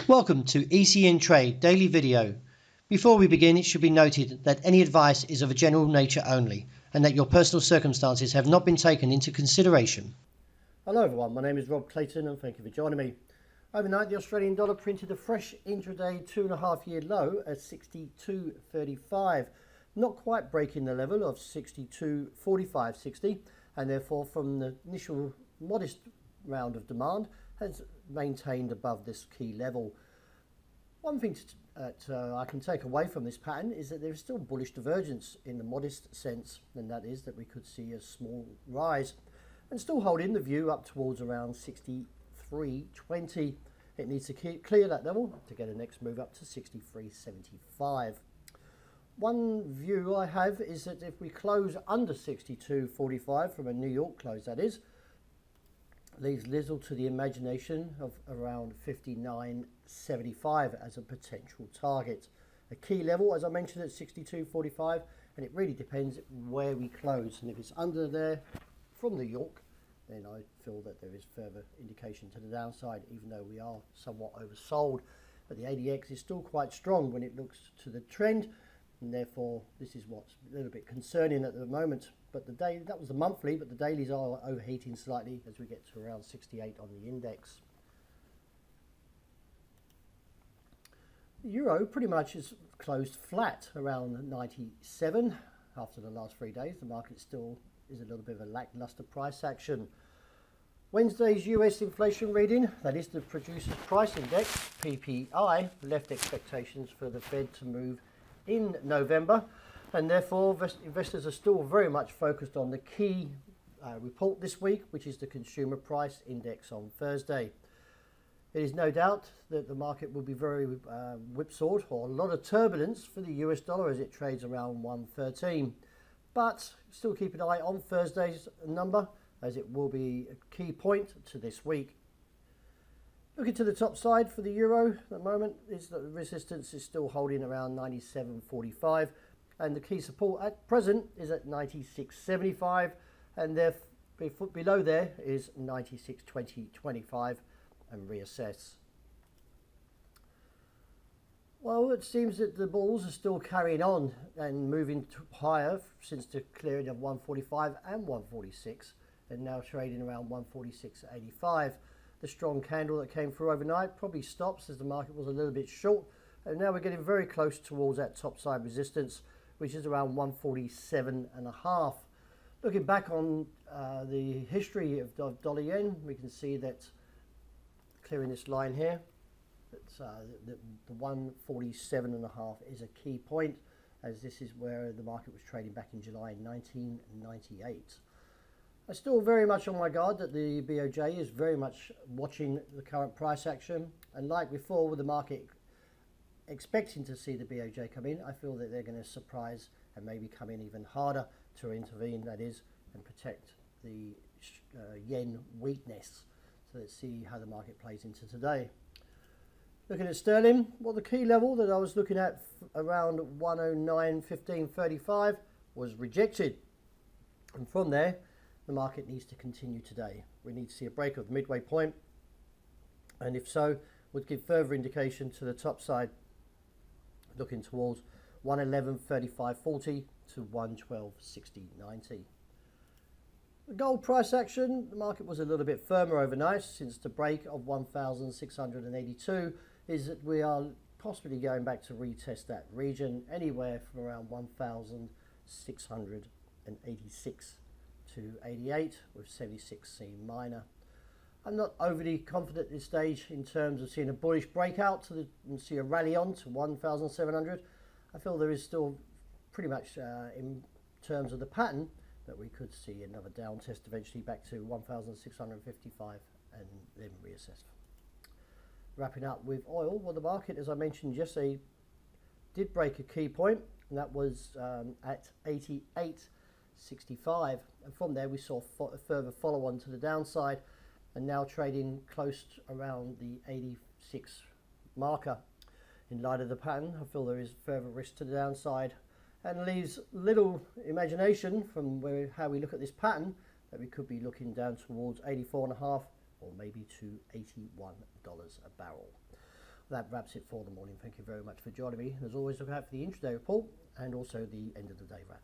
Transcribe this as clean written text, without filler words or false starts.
Welcome to ECNTRADE daily video. Before we begin, it should be noted that any advice is of a general nature only and that your personal circumstances have not been taken into consideration. Hello everyone, my name is Rob Clayton and thank you for joining me. Overnight the Australian dollar printed a fresh intraday 2.5 year low at 62.35, not quite breaking the level of 62.45.60, and therefore from the initial modest round of demand has maintained above this key level. One thing that I can take away from this pattern is that there is still bullish divergence in the modest sense, and that is that we could see a small rise and still hold in the view up towards around 63.20. It needs to clear that level to get a next move up to 63.75. One view I have is that if we close under 62.45 from a New York close, that is, leaves little to the imagination of around 59.75 as a potential target. A key level, as I mentioned, at 62.45, and it really depends where we close. And if it's under there from New York, then I feel that there is further indication to the downside, even though we are somewhat oversold. But the ADX is still quite strong when it looks to the trend, and therefore this is what's a little bit concerning at the moment. But the day, that was the monthly, but the dailies are overheating slightly as we get to around 68 on the index. The euro pretty much is closed flat around 97 after the last 3 days. The market still is a little bit of a lackluster price action. Wednesday's US inflation reading, that is the Producers Price Index, PPI, left expectations for the Fed to move in November, and therefore investors are still very much focused on the key report this week, which is the Consumer Price Index on Thursday. It is no doubt that the market will be very whipsawed, or a lot of turbulence for the US dollar as it trades around 113. But still keep an eye on Thursday's number, as it will be a key point to this week. Looking to the top side for the euro at the moment, is that the resistance is still holding around 97.45, and the key support at present is at 96.75, and below there is 96.20.25, and reassess. Well, it seems that the bulls are still carrying on and moving higher since the clearing of 145 and 146, and now trading around 146.85. The strong candle that came through overnight probably stops as the market was a little bit short, and now we're getting very close towards that top side resistance, which is around 147.5. Looking back on the history of dollar yen, we can see that clearing this line here, the 147.5 is a key point, as this is where the market was trading back in July 1998. I'm still very much on my guard that the BOJ is very much watching the current price action, and like before with the market expecting to see the BOJ come in, I feel that they're going to surprise and maybe come in even harder to intervene, that is, and protect the yen weakness. So let's see how the market plays into today. Looking at sterling, well, the key level that I was looking at around 109.15.35 was rejected, and from there the market needs to continue today. We need to see a break of the midway point, and if so, would give further indication to the top side, looking towards 111.35.40 to 112.60.90. The gold price action, the market was a little bit firmer overnight since the break of 1,682, is that we are possibly going back to retest that region anywhere from around 1,686 to 88 with 76C minor. I'm not overly confident at this stage in terms of seeing a bullish breakout and see a rally on to 1,700. I feel there is still pretty much in terms of the pattern that we could see another down test eventually back to 1,655 and then reassess. Wrapping up with oil, well, the market, as I mentioned yesterday, did break a key point, and that was at 88.65, and from there we saw a further follow on to the downside, and now trading close around the 86 marker. In light of the pattern, I feel there is further risk to the downside, and leaves little imagination from how we look at this pattern that we could be looking down towards 84.5 or maybe to $81 a barrel. That wraps it for the morning. Thank you very much for joining me. And as always, look out for the intraday report and also the end of the day wrap.